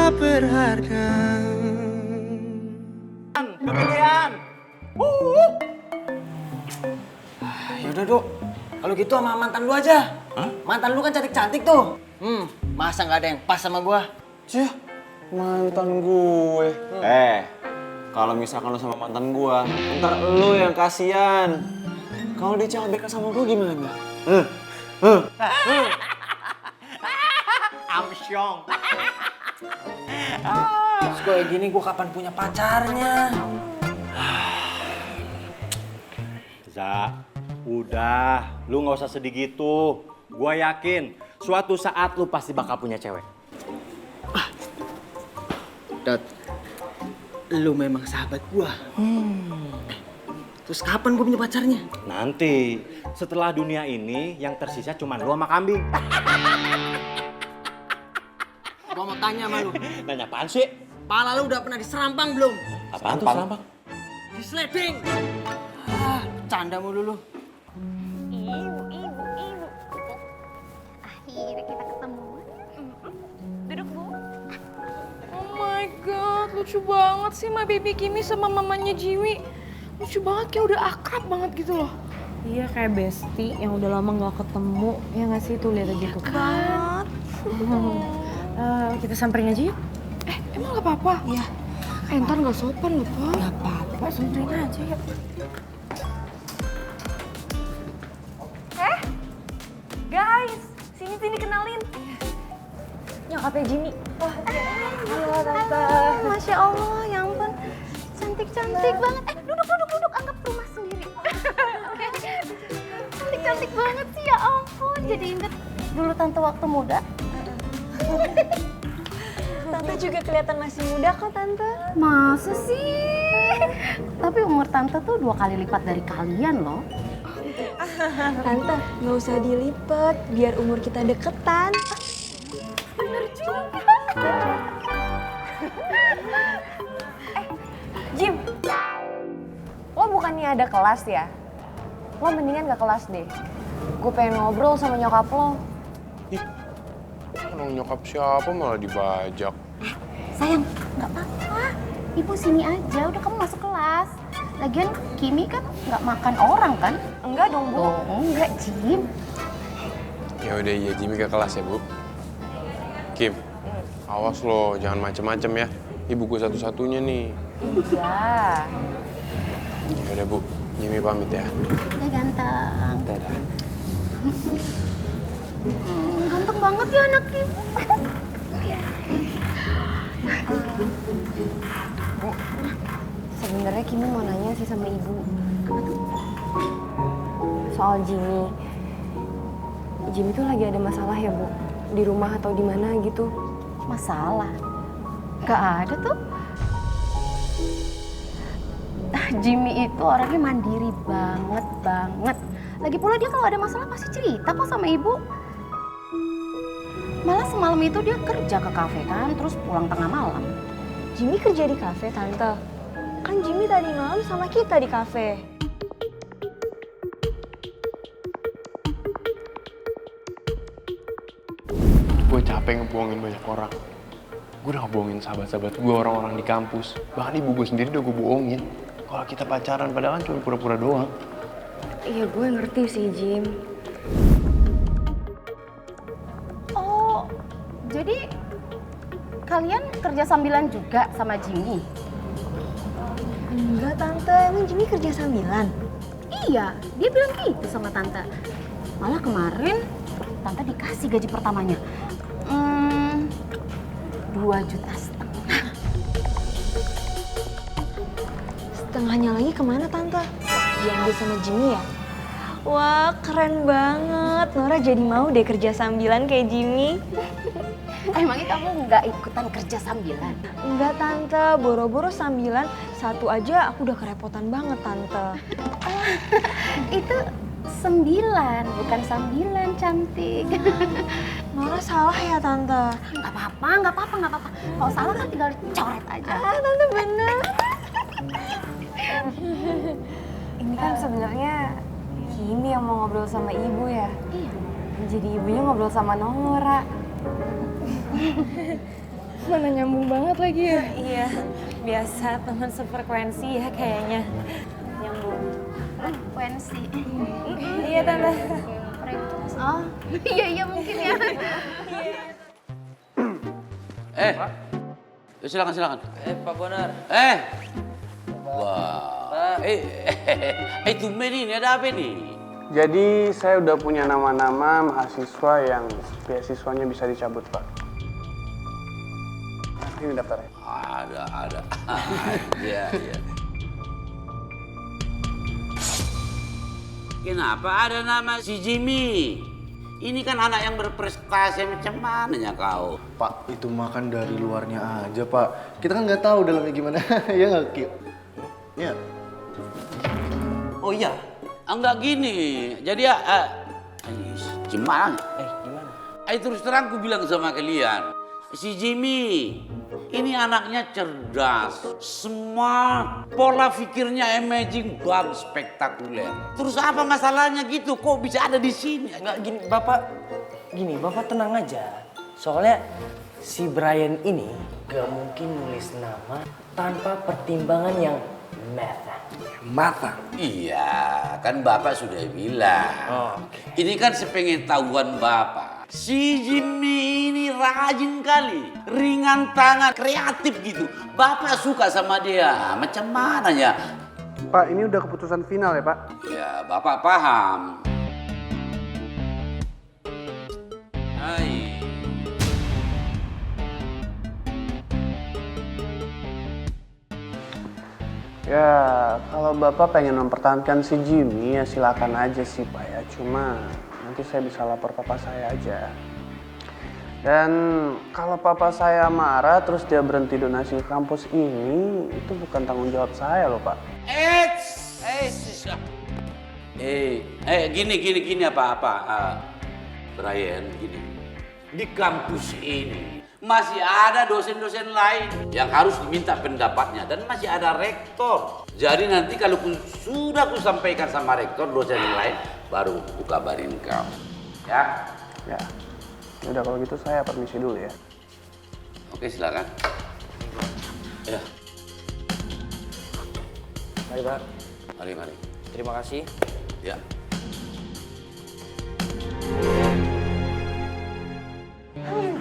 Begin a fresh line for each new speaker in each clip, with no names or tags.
tak berharga.
Kegedean. Yaudah, Dok. Kalau gitu sama mantan lu aja. Hah? Mantan lu kan cantik-cantik tuh. Masa nggak ada yang pas sama gua?
Cih, mantan gue. Kalau misalkan lo sama mantan gue, ntar lo yang kasihan. Kalau dia CLBK sama gue gimana?
Amsyong. Terus kayak gini gua kapan punya pacarnya?
Za, udah, lu nggak usah sedih gitu. Gua yakin suatu saat lu pasti bakal punya cewek.
Dot, lu memang sahabat gua. Terus kapan gua punya pacarnya?
Nanti, setelah dunia ini yang tersisa cuma lu sama kambing.
Gua mau tanya sama lu.
Nanya apaan sih?
Pala lu udah pernah diserampang belum?
Apaan tuh serampang?
Disleding. Canda mulu lu.
Ibu. Akhirnya kita ketemu. Duduk, Bu.
Oh my god, lucu banget sih my baby Kimi sama mamanya Jiwi. Lucu banget, kayak udah akrab banget gitu loh.
Iya, kayak bestie yang udah lama gak ketemu. Ya gak sih, tuh lihat aja tuh.
Banget.
Kita samperin aja yuk.
Emang gak apa-apa?
Iya.
Ntar gak sopan loh, Pak.
Gak apa-apa, samperin aja yuk.
Guys, sini kenalin.
Nyokapnya Jimmy.
Halo, Tante. Masya Allah, ya ampun. Cantik-cantik banget. Duduk. Anggap rumah sendiri. Cantik-cantik banget sih, ya ampun. Jadi inget dulu Tante waktu muda.
Tante juga kelihatan masih muda kok, Tante.
Masa sih? Tapi umur Tante tuh 2 kali lipat dari kalian loh.
Tante, gak usah dilipet, biar umur kita deketan.
Bener juga.
Jim, lo bukannya ada kelas ya? Lo mendingan gak kelas deh. Gue pengen ngobrol sama nyokap lo.
Orang nyokap siapa malah dibajak.
Sayang, nggak apa-apa. Ibu sini aja, udah kamu masuk kelas. Lagian Kimi kan nggak makan orang kan?
Enggak dong, Bu.
Oh, enggak, Jim.
Ya udah iya Jimmy ke kelas ya, Bu. Kim, awas lo, jangan macem-macem ya. Ibu gue satu-satunya nih.
Iya.
Ya udah Bu, Jimmy pamit ya.
Udah ganteng.
Dadah.
Ganteng banget ya anak ibu.
Bu, sebenarnya Kimi mau nanya sih sama ibu. Soal Jimmy. Jimmy tuh lagi ada masalah ya, Bu? Di rumah atau di mana gitu.
Masalah? Gak ada tuh. Jimmy itu orangnya mandiri banget. Lagi pula dia kalau ada masalah pasti cerita kok sama ibu. Malah semalam itu dia kerja ke kafe kan, terus pulang tengah malam.
Jimmy kerja di kafe, Tante. Kan Jimmy tadi malam sama kita di kafe.
Gue capek ngebohongin banyak orang. Gue udah ngebohongin sahabat-sahabat gue, orang-orang di kampus. Bahkan ibu gue sendiri udah gue bohongin. Kalau kita pacaran, padahal kan cuma pura-pura doang.
Iya, gue ngerti sih, Jim.
Oh, jadi kalian kerja sambilan juga sama Jimmy?
Enggak, Tante. Emang Jimmy kerja sambilan?
Iya, dia bilang gitu sama Tante. Malah kemarin Tante dikasih gaji pertamanya. 2,5 juta.
Setengahnya lagi kemana, Tante? Diambil sama Jimmy ya? Wah, keren banget. Nora jadi mau deh kerja sambilan kayak Jimmy.
Emangnya kamu nggak ikutan kerja sambilan?
Enggak, Tante. Boro-boro sambilan. Satu aja aku udah kerepotan banget, Tante.
Itu 9, bukan sambilan, cantik.
Nora salah ya, Tante?
Nggak apa-apa. Kalau salah kan tinggal coret aja.
Tante bener.
Ini kan sebenarnya Kimi yang mau ngobrol sama ibu ya.
Iya.
Jadi ibunya ngobrol sama Nora. Mana nyambung banget lagi ya.
Iya, biasa teman sefrekuensi ya kayaknya. Nyambung.
Frekuensi.
Iya, Tante.
Oh, iya mungkin ya.
Silakan.
Pak Bonar.
Wah. Tumben ini ada apa nih?
Jadi saya udah punya nama-nama mahasiswa yang beasiswanya bisa dicabut, Pak. Ini daftarnya.
Ada. Iya. Kenapa ada nama si Jimmy? Ini kan anak yang berprestasi, macam mananya kau?
Pak, itu makan dari luarnya aja, Pak. Kita kan nggak tahu dalamnya gimana. Ya nggak, Ki? Ya.
Oh iya, enggak gini. Jadi gimana?
Gimana?
Terus terang ku bilang sama kalian, si Jimmy ini anaknya cerdas, smart, pola pikirnya amazing, bagus, spektakuler. Terus apa masalahnya gitu? Kok bisa ada di sini?
Enggak gini, Bapak tenang aja. Soalnya si Brian ini gak mungkin nulis nama tanpa pertimbangan yang matang.
Iya, kan Bapak sudah bilang. Ini kan sepengetahuan Bapak. Si Jimmy ini rajin kali, ringan tangan, kreatif gitu. Bapak suka sama dia, macam mana ya?
Pak, ini udah keputusan final ya, Pak?
Ya, Bapak paham. Hai.
Ya, kalau Bapak pengen mempertahankan si Jimmy ya silakan aja sih, Pak ya. Cuma nanti saya bisa lapor papa saya aja. Dan kalau papa saya marah terus dia berhenti donasi ke kampus ini, itu bukan tanggung jawab saya loh, Pak.
Gini apa? Brian, gini. Di kampus ini masih ada dosen-dosen lain yang harus diminta pendapatnya dan masih ada rektor. Jadi nanti kalau sudah ku sampaikan sama rektor dosen yang lain, baru ku kabarin kau. Ya?
Ya. Udah kalau gitu saya permisi dulu ya.
Oke, silakan. Ya.
Mari, Pak.
Mari.
Terima kasih.
Ya.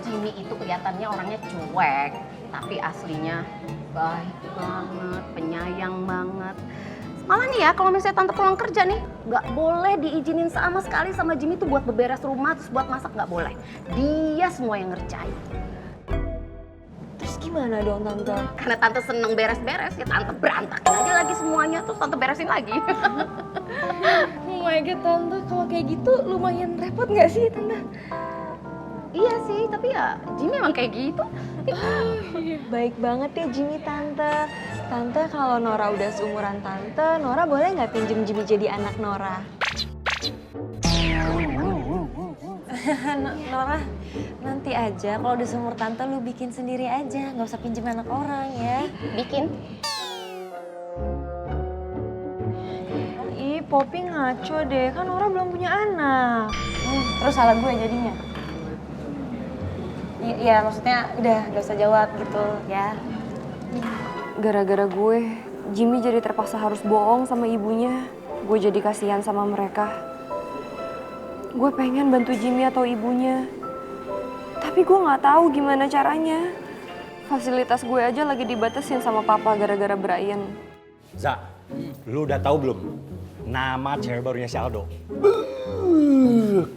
Jimmy itu kelihatannya orangnya cuek, tapi aslinya baik banget, penyayang banget. Malah nih ya, kalau misalnya tante pulang kerja nih, nggak boleh diizinin sama sekali sama Jimmy tuh buat beberes rumah, terus buat masak nggak boleh. Dia semua yang ngerjain.
Terus gimana dong, Tante?
Karena tante seneng beres-beres, ya tante berantakin aja lagi semuanya, terus tante beresin lagi.
Oh my god, Tante, kalau kayak gitu lumayan repot nggak sih, Tante?
Iya sih, tapi ya Jimmy emang kayak gitu.
Baik banget ya Jimmy, Tante. Tante, kalau Nora udah seumuran Tante, Nora boleh nggak pinjem Jimmy jadi anak Nora? Nora, nanti aja kalau udah seumur Tante lu bikin sendiri aja, nggak usah pinjem anak orang ya.
Bikin.
Ih, Poppy ngaco deh, kan Nora belum punya anak. Terus salah gue jadinya? Iya, maksudnya udah gak usah jawab gitu ya. Gara-gara gue, Jimmy jadi terpaksa harus bohong sama ibunya. Gue jadi kasihan sama mereka. Gue pengen bantu Jimmy atau ibunya. Tapi gue gak tahu gimana caranya. Fasilitas gue aja lagi dibatasin sama papa gara-gara Brian.
Za, lu udah tahu belum nama cewek barunya si Aldo?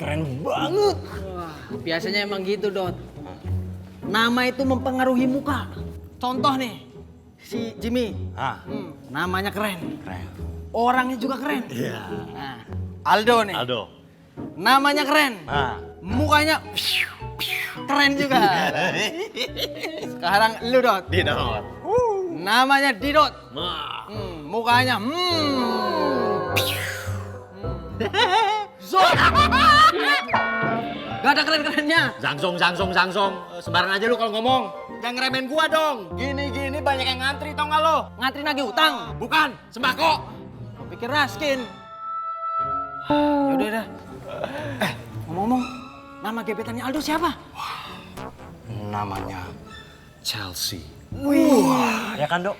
Keren banget.
Wah, biasanya emang gitu, Dot. Nama itu mempengaruhi muka. Contoh nih, si Jimmy. Namanya keren. Orangnya juga keren.
Iya.
Nah, Aldo nih.
Aldo.
Namanya keren. Mukanya keren juga. Sekarang lu, Dot.
Didot.
Namanya Didot. Mukanya Zot. Gak ada keren-kerennya.
Zangsong. Sembarangan aja lu kalau ngomong.
Jangan ngeremehin gua dong. Gini banyak yang ngantri, tau gak lo? Ngantri nagih utang.
Bukan, sembako.
Gua pikir raskin. Yaudah. Ngomong-ngomong, nama gebetannya Aldo siapa?
Namanya Chelsea. Wih, ya kan, Dok?